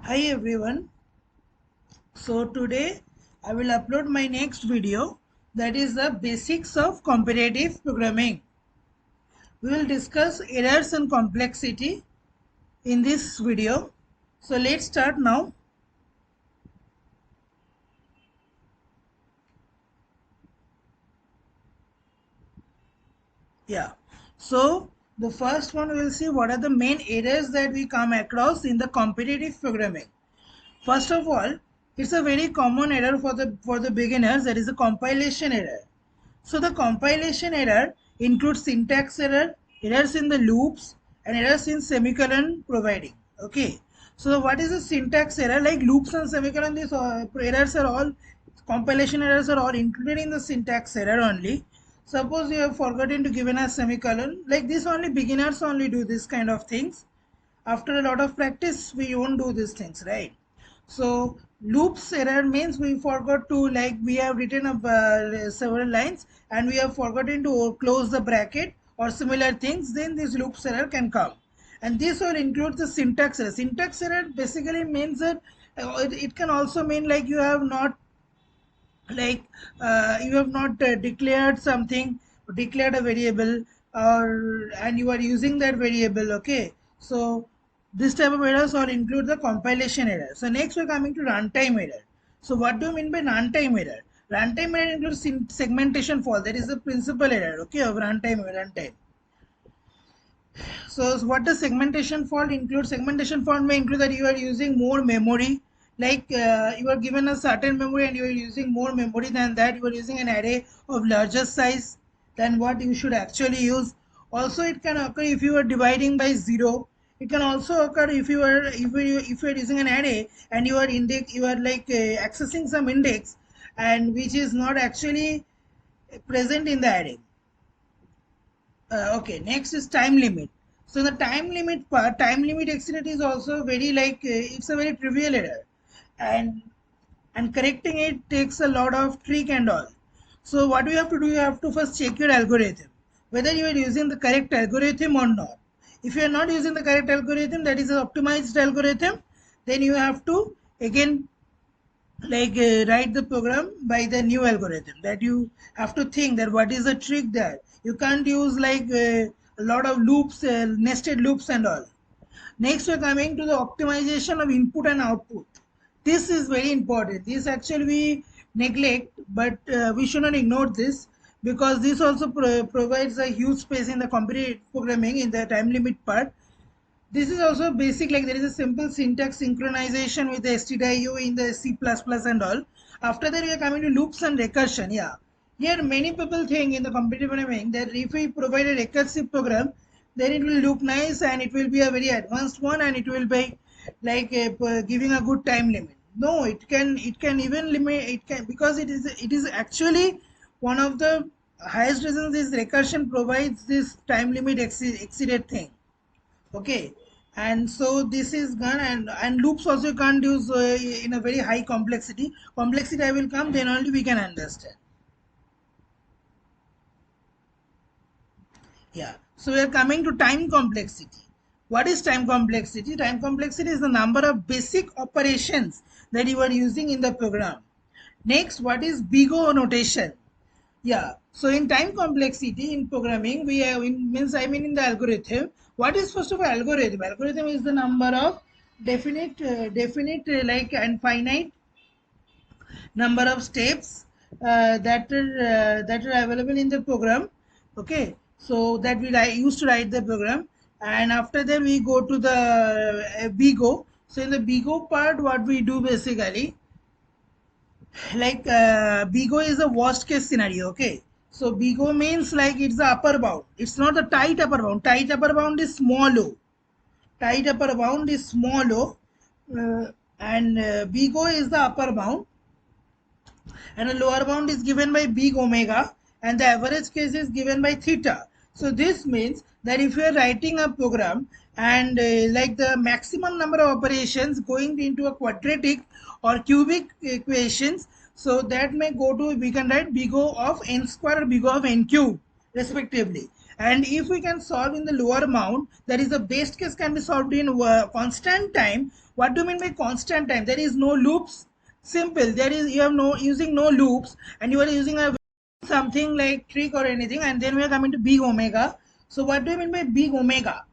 Hi everyone. So today I will upload my next video, that is the basics of competitive programming. We will discuss errors and complexity in this video. So let's start now. Yeah. So the first one, we will see what are the main errors that we come across in the competitive programming. First of all, it's a very common error for the beginners, that is a compilation error. So the compilation error includes syntax error, errors in the loops, and errors in semicolon providing. Okay. So what is the syntax error? Like loops and semicolon, these errors are all, compilation errors are all included in the syntax error only. Suppose you have forgotten to given a semicolon, like this only beginners only do this kind of things. After a lot of practice, we won't do these things, right? So loops error means we forgot to, like we have written up several lines and we have forgotten to close the bracket or similar things, then this loops error can come. And this will include the syntax error. Syntax error basically means that it can also mean like you have not, like you have not declared something, declared a variable, or and you are using that variable. Okay, so this type of errors all include the compilation error. So next we're coming to runtime error. So what do you mean by runtime error? Runtime error includes segmentation fault. That is the principal error, okay, of runtime. So what does segmentation fault include? Segmentation fault may include that you are using more memory, like you are given a certain memory and you are using more memory than that. You are using an array of larger size than what you should actually use. Also, it can occur if you are dividing by zero. It can also occur if you are using an array and you are like accessing some index and which is not actually present in the array. Okay, next is time limit. So the time limit part, time limit exceeded is also very like it's a very trivial error, and correcting it takes a lot of trick and all. So what you have to do, you have to first check your algorithm whether you are using the correct algorithm or not. If you are not using the correct algorithm, that is an optimized algorithm, then you have to again like write the program by the new algorithm. That you have to think that what is the trick there. You can't use like a lot of loops, nested loops and all. Next we're coming to the optimization of input and output. This is very important. This actually we neglect, but we should not ignore this, because this also provides a huge space in the competitive programming in the time limit part. This is also basic, like there is a simple syntax synchronization with the stdio in the C++ and all. After that we are coming to loops and recursion. Yeah, here many people think in the competitive programming that if we provide a recursive program, then it will look nice and it will be a very advanced one and it will be like giving a good time limit. No, it can even limit, it can, because it is actually one of the highest reasons this recursion provides this time limit exceeded thing. Okay, and so this is gone, and loops also can't use in a very high complexity. I will come, then only we can understand. Yeah, so we are coming to time complexity. What is time complexity? Time complexity is the number of basic operations that you are using in the program. Next, what is big O notation? Yeah. So in time complexity in programming, we have in the algorithm. What is first of all algorithm? Algorithm is the number of definite and finite number of steps that are available in the program. Okay. So that we used to write the program, and after that we go to the BIGO. So in the BIGO part, what we do basically, like bigo is a worst case scenario. Okay, so bigo means like it's the upper bound, it's not the tight upper bound. Tight upper bound is small o. Tight upper bound is small o, and bigo is the upper bound, and a lower bound is given by big omega, and the average case is given by theta. So this means that if you are writing a program and like the maximum number of operations going into a quadratic or cubic equations, so that may go to, we can write big O of n square or big O of n cube respectively. And if we can solve in the lower bound, that is the best case can be solved in constant time, What do you mean by constant time? There is no loops. Simple. There is, you have no using no loops, and you are using a something like trick or anything, and then we are coming to big omega. So what do you mean by big omega?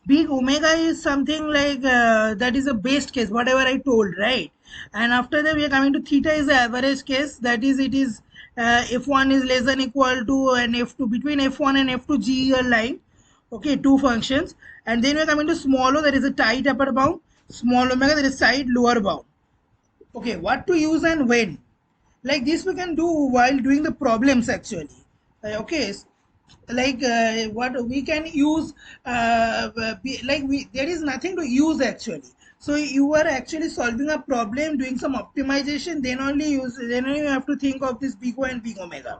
Big omega is something like that is a base case, whatever I told, right? And after that we are coming to theta is the average case, that is it is f1 is less than equal to and f2, between f1 and f2 g are line, okay, two functions. And then we are coming to small o, that is a tight upper bound, small omega, that is tight lower bound. Okay, what to use and when, like this we can do while doing the problems actually. Okay, like what we can use, like we, there is nothing to use actually. So you are actually solving a problem, doing some optimization, then only use, then only you have to think of this big O and big omega.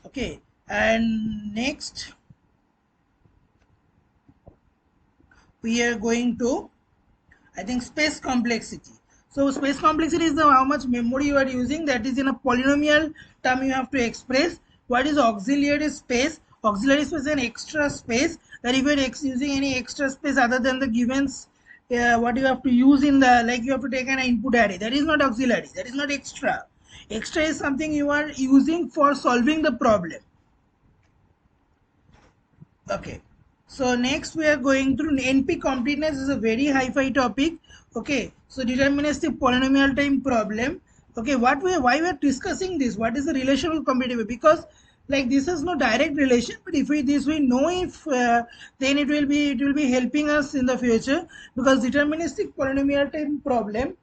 Okay, and next we are going to, I think, space complexity. So space complexity is the how much memory you are using, that is in a polynomial term you have to express. What is auxiliary space? Auxiliary space is an extra space, that if you are using any extra space other than the givens, what you have to use in the, like you have to take an input array, that is not auxiliary, that is not extra. Extra is something you are using for solving the problem. Okay, so next we are going through NP completeness, is a very high-fi topic. Okay, so deterministic polynomial time problem. Okay, what we, why we are discussing this, what is the relation with competitive? Because like this is no direct relation, but if we this we know, if then it will be helping us in the future. Because deterministic polynomial time problem,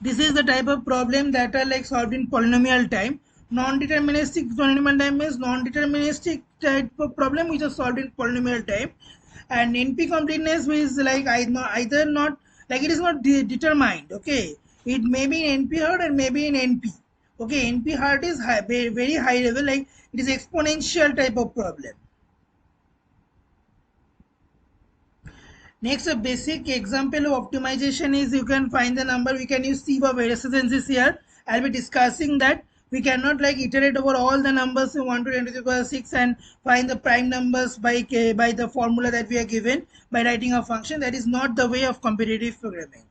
this is the type of problem that are like solved in polynomial time. Non-deterministic polynomial time is non-deterministic type of problem which is solved in polynomial time. And NP completeness is like either not, like it is not determined. Okay, it may be in NP hard and maybe in NP. Okay, NP hard is high, very high level, like it is exponential type of problem. Next, a basic example of optimization is, you can find the number, we can use sieve of adjacencies here. I'll be discussing that. We cannot like iterate over all the numbers in 1 to 10 to the power 6 and find the prime numbers by the formula that we are given by writing a function. That is not the way of competitive programming.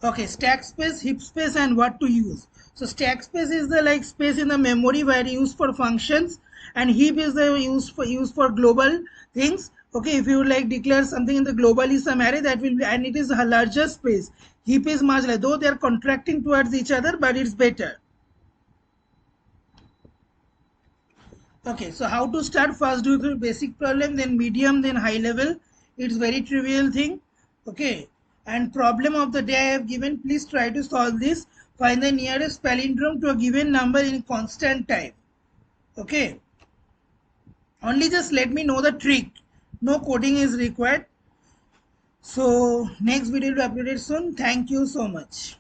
Okay, stack space, heap space, and what to use. So stack space is the like space in the memory where used for functions, and heap is the used for global things. Okay, if you like declare something in the globally some array, that will be, and it is a larger space. Heap is much less, though they are contracting towards each other, but it's better. Okay, so how to start? First do the basic problem, then medium, then high level. It's very trivial thing. Okay, and problem of the day I have given, please try to solve this. Find the nearest palindrome to a given number in constant time. Okay, only just let me know the trick, no coding is required. So next video will be uploaded soon. Thank you so much.